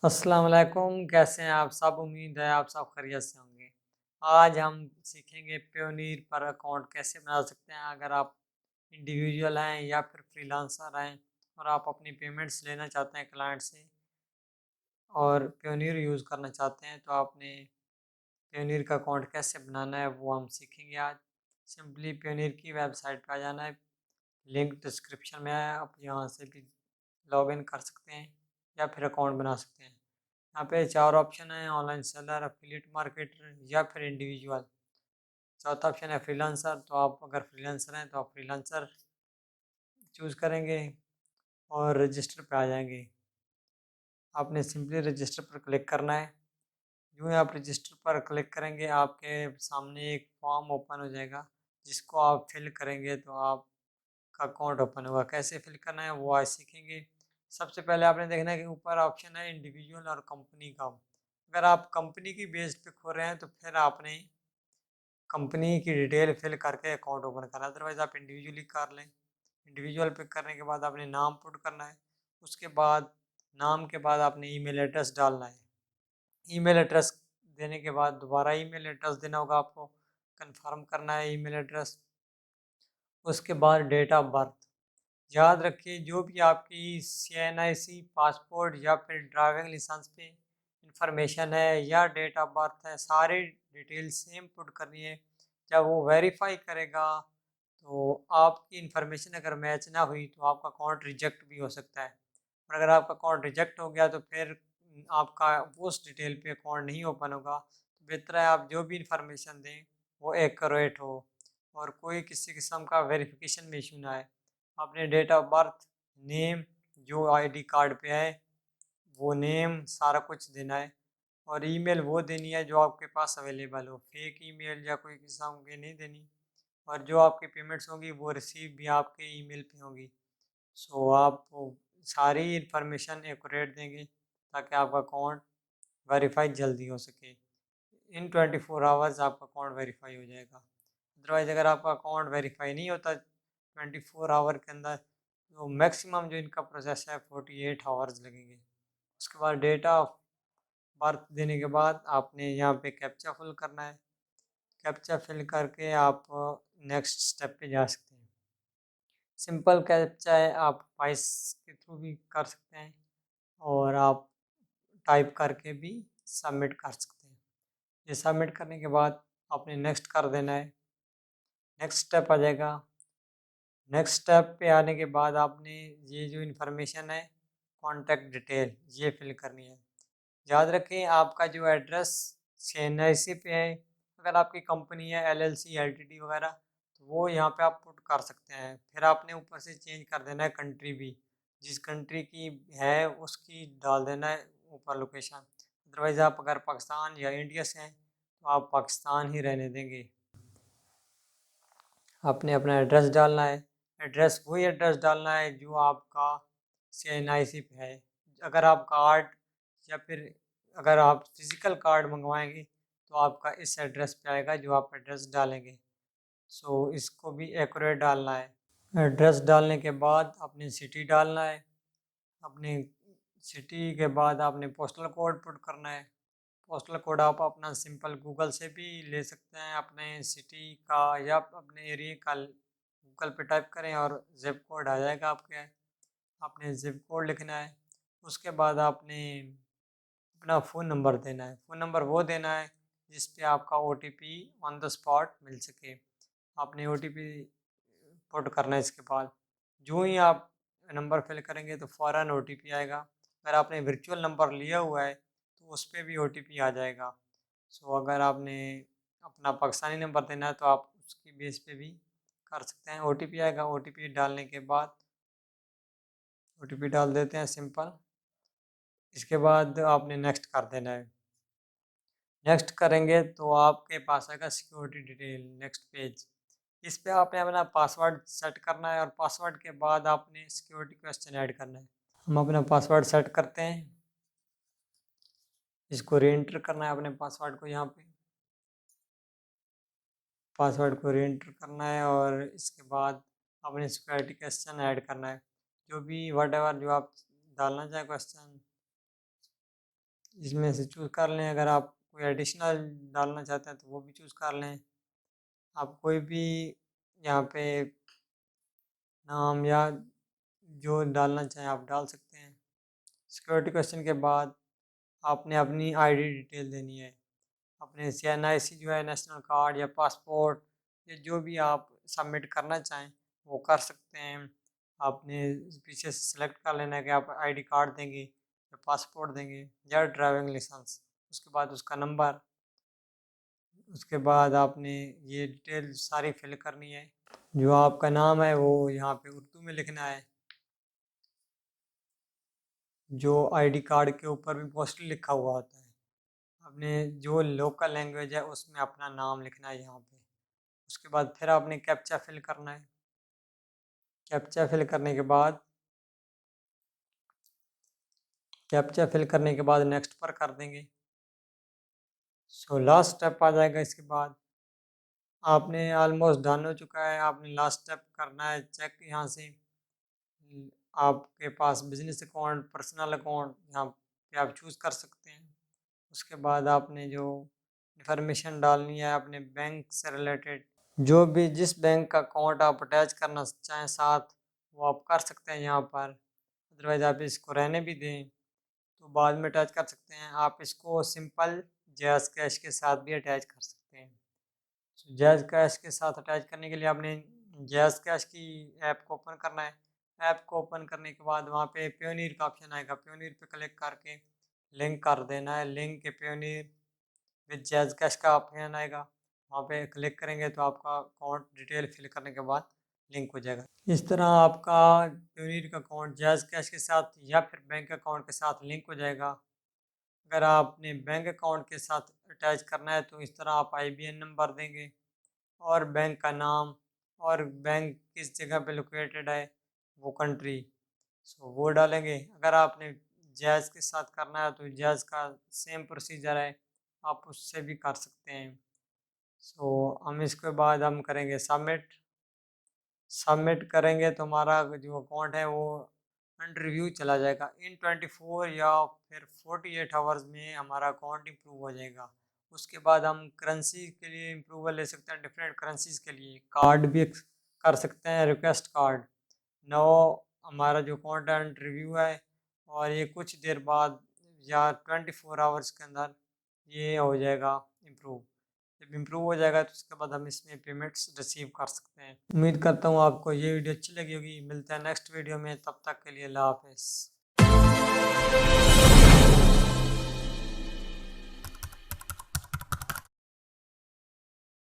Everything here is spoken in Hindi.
अस्सलाम वालेकुम, कैसे हैं आप सब? उम्मीद है आप सब खैरियत से होंगे। आज हम सीखेंगे पेयोनीर पर अकाउंट कैसे बना सकते हैं। अगर आप इंडिविजुअल हैं या फिर फ्रीलांसर हैं और आप अपनी पेमेंट्स लेना चाहते हैं क्लाइंट से और पेयोनीर यूज़ करना चाहते हैं, तो आपने पेयोनीर का अकाउंट कैसे बनाना है वो हम सीखेंगे आज। सिंपली पेयोनीर की वेबसाइट पे आ जाना है, लिंक डिस्क्रिप्शन में है, आप यहाँ से भी लॉगिन कर सकते हैं या फिर अकाउंट बना सकते हैं। यहाँ पे 4 ऑप्शन हैं: ऑनलाइन सेलर, एफिलिएट मार्केटर या फिर इंडिविजुअल। चौथा ऑप्शन है फ्रीलांसर, तो आप अगर फ्रीलांसर हैं तो आप फ्रीलांसर चूज़ करेंगे और रजिस्टर पे आ जाएंगे। आपने सिंपली रजिस्टर पर क्लिक करना है। यूँ ही आप रजिस्टर पर क्लिक करेंगे, आपके सामने एक फॉर्म ओपन हो जाएगा, जिसको आप फिल करेंगे तो आपका अकाउंट ओपन होगा। कैसे फिल करना है वो आज सीखेंगे। सबसे पहले आपने देखना है कि ऊपर ऑप्शन है इंडिविजुअल और कंपनी का। अगर आप कंपनी की बेस पे खोल रहे हैं तो फिर आपने कंपनी की डिटेल फिल करके अकाउंट ओपन करना है, अदरवाइज़ आप इंडिविजुअली कर लें। इंडिविजुअल पे करने के बाद आपने नाम पुट करना है। उसके बाद नाम के बाद आपने ईमेल एड्रेस डालना है। ईमेल एड्रेस देने के बाद दोबारा ईमेल एड्रेस देना होगा आपको, कंफर्म करना है ईमेल एड्रेस। उसके बाद डेट ऑफ बर्थ। याद रखिए, जो भी आपकी CNIC, पासपोर्ट या फिर ड्राइविंग लाइसेंस पे इंफॉर्मेशन है या डेट ऑफ बर्थ है, सारी डिटेल सेम पुट करनी है। जब वो वेरीफाई करेगा तो आपकी इंफॉर्मेशन अगर मैच ना हुई तो आपका अकाउंट रिजेक्ट भी हो सकता है। और अगर आपका अकाउंट रिजेक्ट हो गया तो फिर आपका उस डिटेल पे अकाउंट नहीं ओपन होगा। तो बेहतर है आप जो भी इंफॉर्मेशन दें वो एक्यूरेट हो और कोई किसी किस्म का वेरिफिकेशन में इशू ना आए। अपने डेट ऑफ बर्थ, नेम जो आईडी कार्ड पे है वो नेम सारा कुछ देना है, और ईमेल वो देनी है जो आपके पास अवेलेबल हो। फेक ईमेल या कोई किस्म की नहीं देनी। और जो आपकी पेमेंट्स होंगी वो रिसीव भी आपके ईमेल पे होंगी। सो आप वो सारी इन्फॉर्मेशन एक्यूरेट देंगे ताकि आपका अकाउंट वेरीफाई जल्दी हो सके। इन 24 आवर्स आपका अकाउंट वेरीफाई हो जाएगा। अदरवाइज़ अगर आपका अकाउंट वेरीफाई नहीं होता 24 आवर के अंदर, तो मैक्सिमम जो इनका प्रोसेस है 48 आवर्स लगेंगे। उसके बाद डेटा ऑफ बर्थ देने के बाद आपने यहाँ पे कैप्चा फिल करना है। कैप्चा फिल करके आप नेक्स्ट स्टेप पे जा सकते हैं। सिंपल कैप्चा है, आप वॉइस के थ्रू भी कर सकते हैं और आप टाइप करके भी सबमिट कर सकते हैं। ये सबमिट करने के बाद आपने नेक्स्ट कर देना है। नेक्स्ट स्टेप आ जाएगा। नेक्स्ट स्टेप पे आने के बाद आपने ये जो इन्फॉर्मेशन है, कॉन्टैक्ट डिटेल, ये फिल करनी है। याद रखें, आपका जो एड्रेस CNIC पे है, अगर आपकी कंपनी है LLC LTD वगैरह, तो वो यहाँ पे आप पुट कर सकते हैं। फिर आपने ऊपर से चेंज कर देना है कंट्री भी, जिस कंट्री की है उसकी डाल देना है ऊपर लोकेशन। अदरवाइज़ आप अगर पाकिस्तान या इंडिया से हैं तो आप पाकिस्तान ही रहने देंगे। आपने अपना एड्रेस डालना है। एड्रेस वही एड्रेस डालना है जो आपका CNIC पे है। अगर आप कार्ड या फिर अगर आप फिज़िकल कार्ड मंगवाएंगे तो आपका इस एड्रेस पे आएगा जो आप एड्रेस डालेंगे। सो इसको भी एक्यूरेट डालना है। एड्रेस डालने के बाद अपनी सिटी डालना है। अपनी सिटी के बाद आपने पोस्टल कोड पुट करना है। पोस्टल कोड आप अपना सिंपल गूगल से भी ले सकते हैं, अपने सिटी का या अपने एरिया का गूगल पे टाइप करें और ज़िप कोड आ जाएगा आपके। आपने ज़िप कोड लिखना है। उसके बाद आपने अपना फ़ोन नंबर देना है। फ़ोन नंबर वो देना है जिस पे आपका OTP ऑन द स्पॉट मिल सके। आपने OTP पुट करना है। इसके बाद जो ही आप नंबर फिल करेंगे तो फ़ौरन OTP आएगा। अगर आपने वर्चुअल नंबर लिया हुआ है तो उस पे भी OTP आ जाएगा। सो अगर आपने अपना पाकिस्तानी नंबर देना है तो आप उसकी बेस पे भी कर सकते हैं। OTP आएगा, OTP डालने के बाद OTP डाल देते हैं सिंपल। इसके बाद आपने नेक्स्ट कर देना है। नेक्स्ट करेंगे तो आपके पास आएगा सिक्योरिटी डिटेल, नेक्स्ट पेज। इस पे आपने अपना पासवर्ड सेट करना है और पासवर्ड के बाद आपने सिक्योरिटी क्वेश्चन ऐड करना है। हम अपना पासवर्ड सेट करते हैं। इसको रीएंटर करना है अपने पासवर्ड को। यहाँ पे पासवर्ड को रीएंटर करना है और इसके बाद अपने सिक्योरिटी क्वेश्चन ऐड करना है। जो भी वट एवर जो आप डालना चाहें क्वेश्चन, इसमें से चूज़ कर लें। अगर आप कोई एडिशनल डालना चाहते हैं तो वो भी चूज़ कर लें। आप कोई भी यहाँ पे नाम या जो डालना चाहें आप डाल सकते हैं। सिक्योरिटी क्वेश्चन के बाद आपने अपनी आईडी डिटेल देनी है। अपने एनआईसी जो है, नेशनल कार्ड या पासपोर्ट या जो भी आप सबमिट करना चाहें वो कर सकते हैं। आपने पीछे से सेलेक्ट कर लेना है कि आप आईडी कार्ड देंगे या पासपोर्ट देंगे या ड्राइविंग लाइसेंस। उसके बाद उसका नंबर, उसके बाद आपने ये डिटेल सारी फिल करनी है। जो आपका नाम है वो यहाँ पे उर्दू में लिखना है। जो आईडी कार्ड के ऊपर भी मोस्टली लिखा हुआ होता है। आपने जो लोकल लैंग्वेज है उसमें अपना नाम लिखना है यहाँ पे। उसके बाद फिर आपने कैप्चा फिल करना है। कैप्चा फिल करने के बाद नेक्स्ट पर कर देंगे। सो लास्ट स्टेप आ जाएगा। इसके बाद आपने ऑलमोस्ट डन हो चुका है। आपने लास्ट स्टेप करना है चेक यहाँ से आपके पास बिजनेस अकाउंट, पर्सनल अकाउंट यहाँ पे आप चूज़ कर सकते हैं। उसके बाद आपने जो इन्फॉर्मेशन डालनी है अपने बैंक से रिलेटेड, जो भी जिस बैंक का अकाउंट आप अटैच करना चाहें साथ, वो आप कर सकते हैं यहाँ पर। अदरवाइज़ आप इसको रहने भी दें तो बाद में अटैच कर सकते हैं। आप इसको सिंपल जैज़ कैश के साथ भी अटैच कर सकते हैं। तो जैज़ कैश के साथ अटैच करने के लिए आपने जैज़ कैश की ऐप को ओपन करना है। ऐप को ओपन करने के बाद वहाँ पे पेयोनीर का ऑप्शन आएगा। पेयोनीर पे क्लिक करके लिंक कर देना है। लिंक के पेयोनीर विद जैज़ कैश का ऑप्शन आएगा। वहाँ पे क्लिक करेंगे तो आपका अकाउंट डिटेल फिल करने के बाद लिंक हो जाएगा। इस तरह आपका पेयोनीर का अकाउंट जैज़ कैश के साथ या फिर बैंक अकाउंट के साथ लिंक हो जाएगा। अगर आपने बैंक अकाउंट के साथ अटैच करना है तो इस तरह आप आईबीएन नंबर देंगे और बैंक का नाम और बैंक किस जगह पे लोकेटेड है, वो कंट्री, सो वो डालेंगे। अगर आपने जैज़ के साथ करना है तो जैज़ का सेम प्रोसीजर है, आप उससे भी कर सकते हैं। सो हम इसके बाद हम करेंगे सबमिट। सबमिट करेंगे तो हमारा जो अकाउंट है वो अंडर रिव्यू चला जाएगा। इन 24 या फिर 48 आवर्स में हमारा अकाउंट इम्प्रूव हो जाएगा। उसके बाद हम करेंसी के लिए इम्प्रूवल ले सकते हैं। डिफरेंट करेंसीज के लिए कार्ड भी कर सकते हैं, रिक्वेस्ट कार्ड। नो, हमारा जो अकाउंट है अंडर रिव्यू है और ये कुछ देर बाद या 24 आवर्स के अंदर ये हो जाएगा इम्प्रूव। जब इम्प्रूव हो जाएगा तो उसके बाद हम इसमें पेमेंट्स रिसीव कर सकते हैं। उम्मीद करता हूँ आपको ये वीडियो अच्छी लगी होगी। मिलते हैं नेक्स्ट वीडियो में, तब तक के लिए अल्लाह हाफिज़।